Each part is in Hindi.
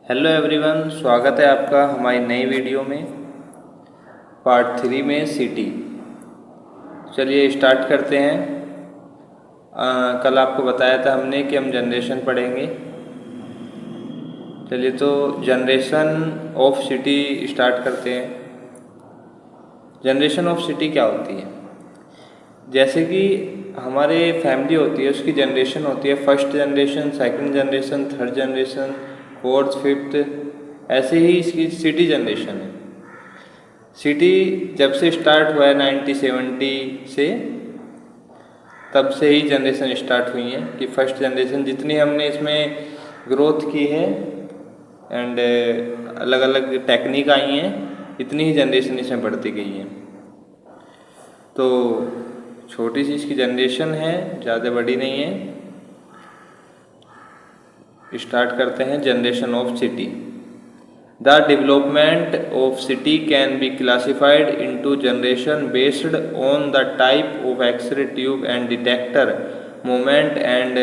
हेलो एवरीवन, स्वागत है आपका हमारी नई वीडियो में पार्ट 3 में सिटी। चलिए स्टार्ट करते हैं। कल आपको बताया था हमने कि हम जनरेशन पढ़ेंगे। चलिए तो जनरेशन ऑफ सिटी स्टार्ट करते हैं। जनरेशन ऑफ सिटी क्या होती है? जैसे कि हमारे फैमिली होती है, उसकी जनरेशन होती है, first generation, second generation, third generation, fourth, fifth, ऐसे ही इसकी सिटी जनरेशन है। सिटी जब से स्टार्ट हुआ है 1970 से, तब से ही जनरेशन स्टार्ट हुई है कि फर्स्ट जनरेशन जितनी हमने इसमें ग्रोथ की है एंड अलग अलग टेक्निक आई हैं, इतनी ही जनरेशन इसमें बढ़ती गई है। तो छोटी सी इसकी जनरेशन है, ज़्यादा बड़ी नहीं है। स्टार्ट करते हैं generation of city. The development of city can be classified into generation based on the type of X-ray tube and detector, moment and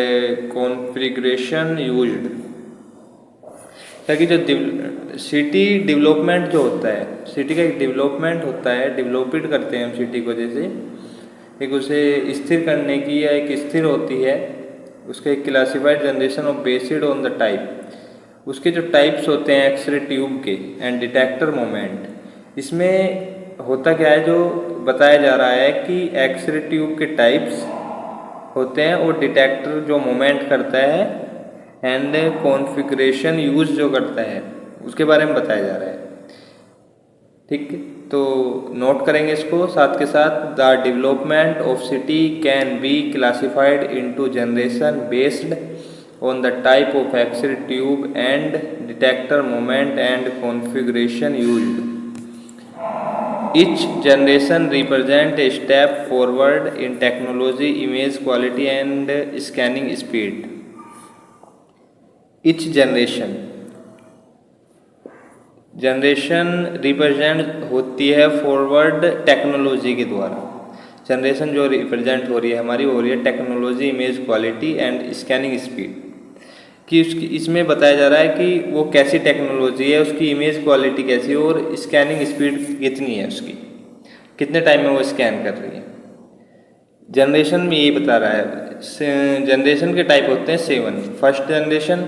configuration used। ताकि जो सिटी डेवलपमेंट जो होता है, सिटी का एक डेवलपमेंट होता है, डेवलपमेंट करते हैं हम सिटी को, जैसे एक उसे स्थिर करने की या एक स्थिर होती है, उसका एक classified generation of based on the type. उसके जो टाइप्स होते हैं एक्सरे ट्यूब के एंड डिटेक्टर मोमेंट, इसमें होता क्या है, जो बताया जा रहा है कि एक्सरे ट्यूब के टाइप्स होते हैं और डिटेक्टर जो मोमेंट करता है एंड कॉन्फ़िगरेशन यूज जो करता है, उसके बारे में बताया जा रहा है। ठीक, तो नोट करेंगे इसको साथ के साथ। The development of CT can be classified into generation based on the type of X-ray tube and detector moment and configuration used. Each generation represents a step forward in technology, image quality and scanning speed. Each generation represent होती है फॉरवर्ड टेक्नोलॉजी के द्वारा। जनरेशन जो रिप्रेजेंट हो रही है हमारी, वो हो रही है technology, image quality and scanning speed कि उसकी, इसमें बताया जा रहा है कि वो कैसी टेक्नोलॉजी है, उसकी इमेज क्वालिटी कैसी है और स्कैनिंग स्पीड कितनी है, उसकी कितने टाइम में वो स्कैन कर रही है। जनरेशन में ये बता रहा है। जनरेशन के टाइप होते हैं 7। First generation,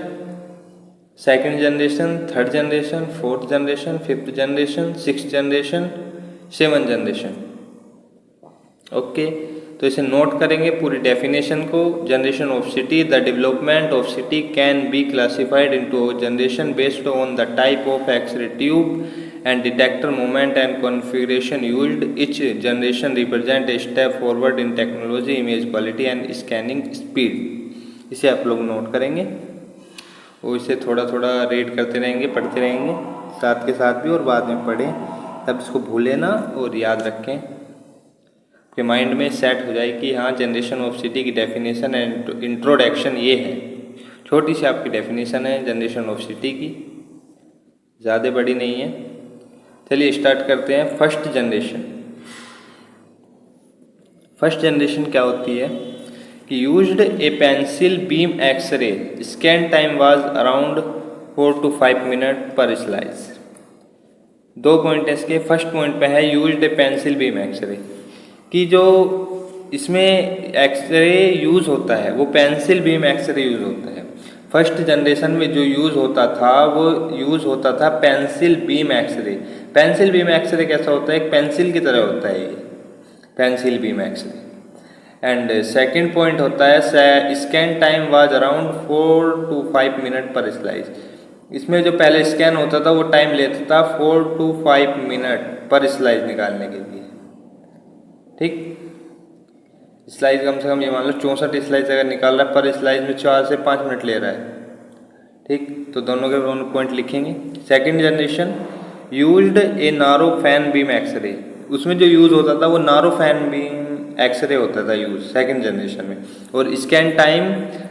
second generation, third generation, fourth generation, fifth generation, sixth generation, 7 generation. Okay, तो इसे नोट करेंगे पूरी डेफिनेशन को। Generation of CT, the development of CT can be classified into generation based on the type of x-ray tube and detector moment and configuration used. Each generation represent a step forward in technology, image quality and scanning speed. इसे आप लोग नोट करेंगे और इसे थोड़ा थोड़ा रीड करते रहेंगे, पढ़ते रहेंगे साथ के साथ भी, और बाद में पढ़ें, तब इसको भूलें ना और याद रखें कि माइंड में सेट हो जाए कि हाँ, जनरेशन ऑफ सिटी की डेफिनेशन एंड इंट्रोडक्शन ये है। छोटी सी आपकी डेफिनेशन है जनरेशन ऑफ सिटी की, ज़्यादा बड़ी नहीं है। चलिए स्टार्ट करते हैं। First generation. फर्स्ट जनरेशन क्या होती है कि used a pencil beam x-ray, scan time was around 4 to 5 minute per slice. 2 point इसके। फर्स्ट पॉइंट पे है used a pencil beam x-ray, कि जो इसमें एक्सरे यूज़ होता है वो पेंसिल बीम एक्सरे यूज़ होता है। फर्स्ट जनरेशन में जो यूज़ होता था वो यूज़ होता था pencil beam x-ray. Pencil beam x-ray कैसा होता है? एक पेंसिल की तरह होता है ये pencil beam x-ray. And second point होता है scan time was around 4 to 5 minute per slice. इसमें जो पहले स्कैन होता था वो टाइम लेता था 4 to 5 मिनट पर स्लाइस निकालने के लिए। ठीक, स्लाइस कम से कम ये मान लो 64 स्लाइस अगर निकाल रहा है, पर स्लाइस में 4 से 5 मिनट ले रहा है। ठीक, तो दोनों के दोनों पॉइंट लिखेंगे। Second generation used a narrow fan beam x ray, उसमें जो यूज़ होता था वो नारो फैन बीम एक्सरे होता था यूज सेकंड जनरेशन में। और scan time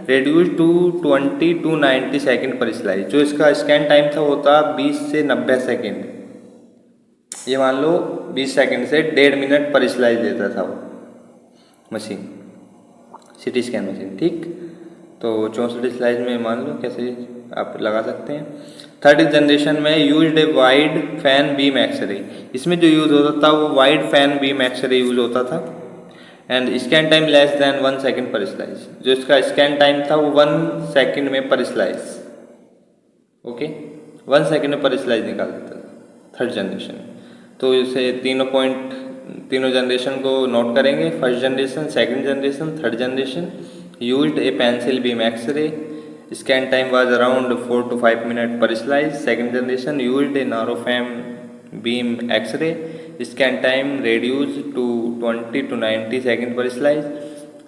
reduce to 20 to 90 second per slice. जो इसका स्कैन टाइम था वो था 20 से 90 सेकेंड। ये मान लो 20 सेकेंड से 1.5 मिनट पर स्लाइस देता था वो मशीन, सिटी स्कैन मशीन। ठीक, तो 64 स्लाइस में मान लो कैसे आप लगा सकते हैं। थर्ड जनरेशन में used a wide fan beam x-ray, इसमें जो यूज़ होता था वो wide fan beam x-ray use होता था। And scan time less than 1 second per slice, जो इसका स्कैन टाइम था वो 1 सेकेंड में पर स्लाइस, ओके 1 सेकेंड में पर स्लाइस निकाल देता था थर्ड जनरेशन। तो इसे तीनों जनरेशन को नोट करेंगे। First generation, second generation, third generation. Used a pencil beam x-ray, scan time was around 4 to 5 minute per slice. Second generation used a narrow fan beam x-ray, scan time reduced to 20 to 90 second per slice.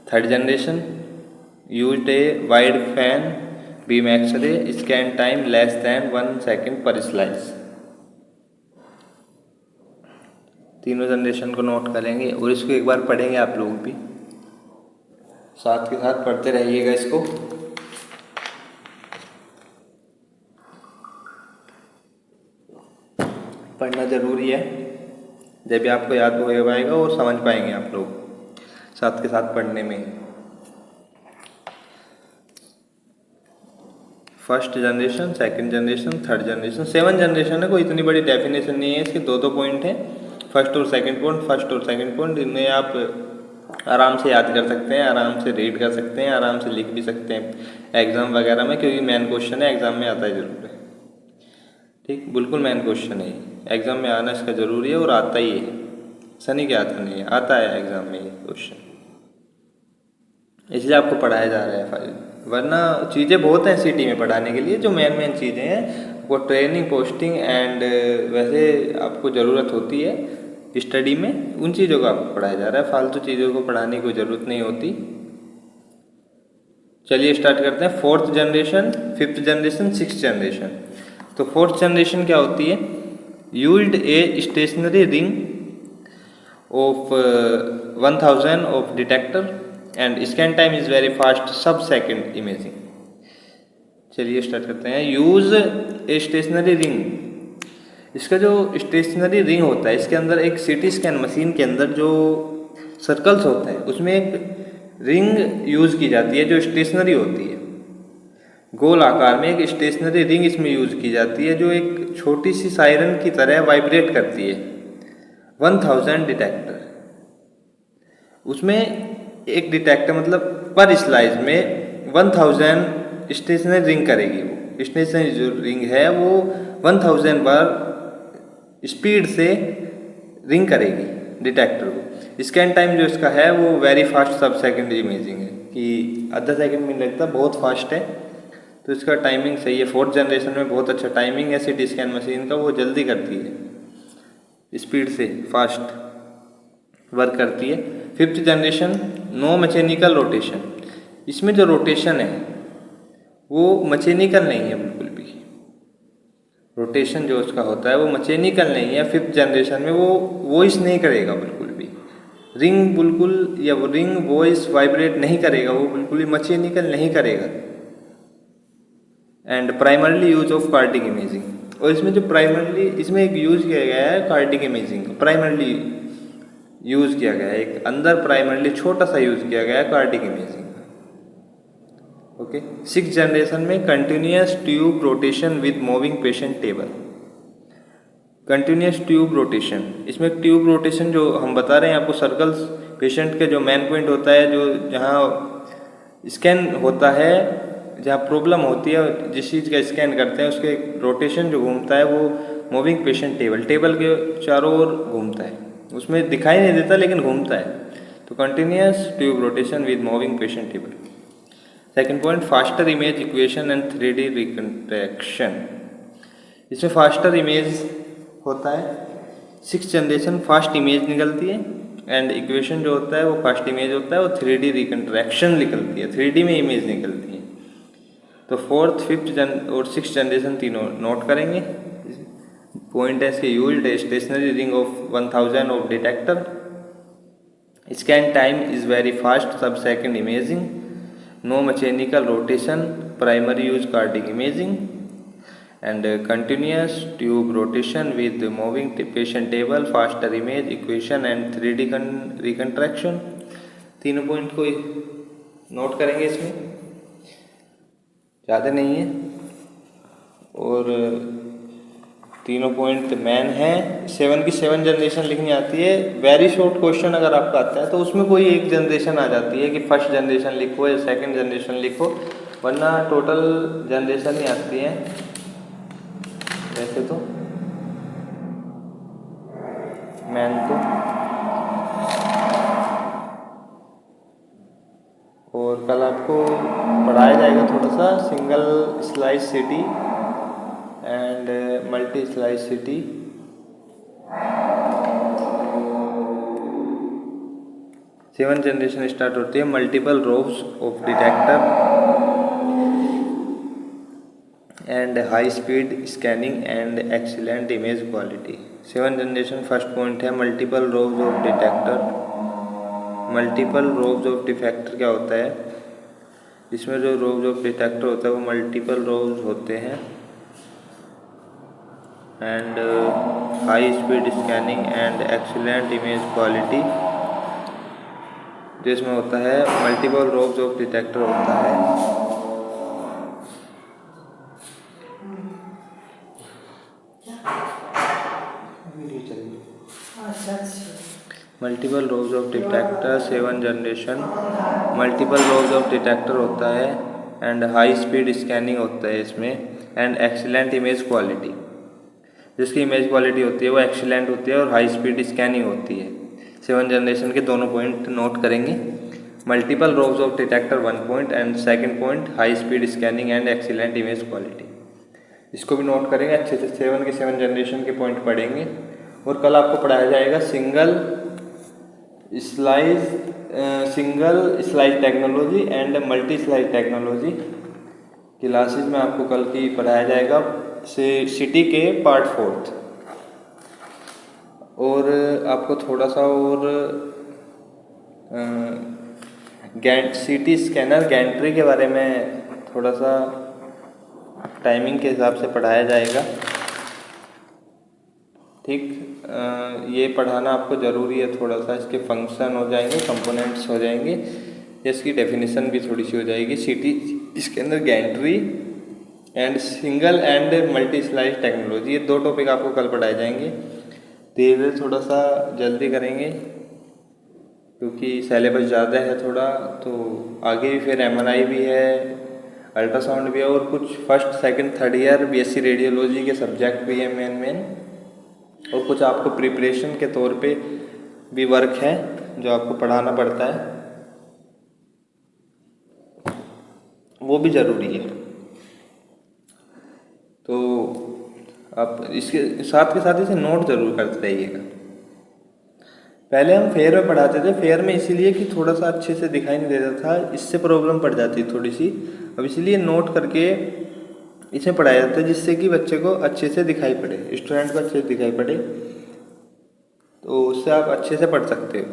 Third generation used a wide fan beam x-ray, scan time less than 1 second per slice. तीनों जनरेशन को नोट करेंगे और इसको एक बार पढ़ेंगे आप लोग भी, साथ के साथ पढ़ते रहिएगा इसको। पढ़ना ज़रूरी है, जब भी आपको याद हो पाएगा और समझ पाएंगे आप लोग साथ के साथ पढ़ने में। First generation, second generation, third generation, 7 generation है। कोई इतनी बड़ी डेफिनेशन नहीं है इसके, दो पॉइंट हैं, फर्स्ट और सेकंड पॉइंट। इन्हें आप आराम से याद कर सकते हैं, आराम से रीड कर सकते हैं, आराम से लिख भी सकते हैं एग्ज़ाम वगैरह में, क्योंकि मेन क्वेश्चन है, एग्ज़ाम में आता है ज़रूर है। ठीक, बिल्कुल मेन क्वेश्चन है, एग्ज़ाम में आना इसका ज़रूरी है और आता ही है, सनी के आता नहीं है, आता है एग्ज़ाम में ये क्वेश्चन, इसलिए आपको पढ़ाया जा रहा है। वरना चीज़ें बहुत हैं सिटी में पढ़ाने के लिए, जो मेन चीज़ें हैं वो ट्रेनिंग, पोस्टिंग एंड वैसे आपको ज़रूरत होती है स्टडी में, उन चीज़ों को आपको पढ़ाया जा रहा है, फालतू चीज़ों को पढ़ाने की ज़रूरत नहीं होती। चलिए स्टार्ट करते हैं। Fourth generation, fifth generation, sixth generation. तो फोर्थ जनरेशन क्या होती है? Used a stationary ring of 1000 of detector and scan time is very fast sub second imaging. चलिए स्टार्ट करते हैं। यूज ए स्टेशनरी रिंग, इसका जो स्टेशनरी रिंग होता है, इसके अंदर एक सीटी स्कैन मशीन के अंदर जो सर्कल्स होते हैं उसमें एक रिंग यूज़ की जाती है जो स्टेशनरी होती है, गोल आकार में एक स्टेशनरी रिंग इसमें यूज़ की जाती है जो एक छोटी सी सायरन की तरह वाइब्रेट करती है। 1000 डिटेक्टर, उसमें एक डिटेक्टर मतलब पर स्लाइस में 1000 स्टेशनरी रिंग करेगी। वो स्टेशनरी जो रिंग है वो 1000 बार स्पीड से रिंग करेगी डिटेक्टर को। स्कैन टाइम जो इसका है वो very fast sub second imaging है, कि आधा सेकेंड में लगता, बहुत फास्ट है, तो इसका टाइमिंग सही है। फोर्थ जनरेशन में बहुत अच्छा टाइमिंग है सीटी स्कैन मशीन का, वो जल्दी करती है, स्पीड से फास्ट वर्क करती है। Fifth generation, no mechanical rotation, इसमें जो रोटेशन है वो मैकेनिकल नहीं है बिल्कुल भी, रोटेशन जो उसका होता है वो मैकेनिकल नहीं है। फिफ्थ जनरेशन में वो वॉइस नहीं करेगा बिल्कुल भी, रिंग बिल्कुल, या वो रिंग वॉइस वाइब्रेट नहीं करेगा, वो बिल्कुल ही मैकेनिकल नहीं करेगा। And primarily use of cardiac imaging, और इसमें जो प्राइमरली इसमें एक यूज किया गया है कार्डिक इमेजिंग, प्राइमरली यूज किया गया है, एक अंदर प्राइमरली छोटा सा यूज किया गया है cardiac imaging. Okay, six generation में continuous tube rotation with moving patient table. Continuous tube rotation, इसमें ट्यूब रोटेशन जो हम बता रहे हैं आपको, सर्कल्स पेशेंट के जो मेन पॉइंट होता है, जो जहाँ स्कैन होता है, जहाँ प्रॉब्लम होती है, जिस चीज़ का स्कैन करते हैं उसके रोटेशन जो घूमता है वो मूविंग पेशेंट टेबल के चारों ओर घूमता है, उसमें दिखाई नहीं देता लेकिन घूमता है। तो continuous tube rotation with moving patient table. Second point, faster image equation and 3D reconstruction, इसमें फास्टर इमेज होता है, सिक्स जनरेशन फास्ट इमेज निकलती है, एंड इक्वेशन जो होता है वो फास्ट इमेज होता है, और 3D रिकंस्ट्रक्शन निकलती है, 3D में इमेज निकलती है। तो फोर्थ, फिफ्थ और सिक्स जनरेशन तीनों नोट करेंगे। पॉइंट है इसके, used a stationary ring of 1000 of detector, scan time is very fast sub second imaging, no mechanical rotation, primary use cardiac imaging, and continuous tube rotation with moving patient table, faster image equation and 3D reconstruction. तीनों पॉइंट को नोट करेंगे, इसमें ज़्यादा नहीं है, और तीनों पॉइंट मैन है। 7 की 7 जनरेशन लिखनी आती है। वेरी शॉर्ट क्वेश्चन अगर आपका आता है तो उसमें कोई एक जनरेशन आ जाती है कि फर्स्ट जनरेशन लिखो या सेकंड जनरेशन लिखो, वरना टोटल जनरेशन ही आती है वैसे तो मैन तो। और कल आपको पढ़ाया जाएगा थोड़ा सा single slice CT and multi slice CT. Seven generation start होती है multiple rows of detector and high speed scanning and excellent image quality. 7 generation first point है multiple rows of detector. Multiple rows of detector क्या होता है? इसमें जो रोव्स ऑफ डिटेक्टर होता है वो मल्टीपल रोव्स होते हैं and high speed scanning and excellent image quality. जो इसमें होता है मल्टीपल रोव्स ऑफ डिटेक्टर होता है। Multiple rows of detector 7 generation multiple rows of detector होता है एंड हाई स्पीड स्कैनिंग होता है इसमें एंड एक्सीलेंट इमेज क्वालिटी। जिसकी इमेज क्वालिटी होती है वो एक्सीलेंट होती है और हाई स्पीड स्कैनिंग होती है। 7 जनरेशन के दोनों पॉइंट नोट करेंगे। Multiple rows of detector 1 point and second point high speed scanning and excellent image quality. इसको भी नोट करेंगे अच्छे से। 7 के 7 जनरेशन के पॉइंट पढ़ेंगे। और कल आपको पढ़ाया जाएगा single slice technology and multi slice technology. Classes में आपको कल की पढ़ाया जाएगा सिटी के पार्ट 4। और आपको थोड़ा सा और सिटी स्कैनर गैंट्री के बारे में थोड़ा सा टाइमिंग के हिसाब से पढ़ाया जाएगा। ठीक, ये पढ़ाना आपको ज़रूरी है थोड़ा सा। इसके फंक्शन हो जाएंगे, कंपोनेंट्स हो जाएंगे, इसकी डेफिनेशन भी थोड़ी सी हो जाएगी। City scanner Gentry and single and multi slice technology, ये 2 टॉपिक आपको कल पढ़ाए जाएंगे। धीरे धीरे थोड़ा सा जल्दी करेंगे क्योंकि सिलेबस ज़्यादा है थोड़ा। तो आगे भी फिर MRI भी है, अल्ट्रासाउंड भी है और कुछ first second third year BSc radiology के सब्जेक्ट भी है मेन। और कुछ आपको प्रिपरेशन के तौर पे भी वर्क है जो आपको पढ़ाना पड़ता है, वो भी ज़रूरी है। तो आप इसके साथ के साथ इसे नोट ज़रूर करते रहिएगा। पहले हम फेयर में पढ़ाते थे, फेयर में इसीलिए कि थोड़ा सा अच्छे से दिखाई नहीं देता था, इससे प्रॉब्लम पड़ जाती थोड़ी सी। अब इसलिए नोट करके इसे पढ़ाया जाता है जिससे कि बच्चे को अच्छे से दिखाई पड़े, स्टूडेंट को अच्छे से दिखाई पड़े, तो उससे आप अच्छे से पढ़ सकते हो।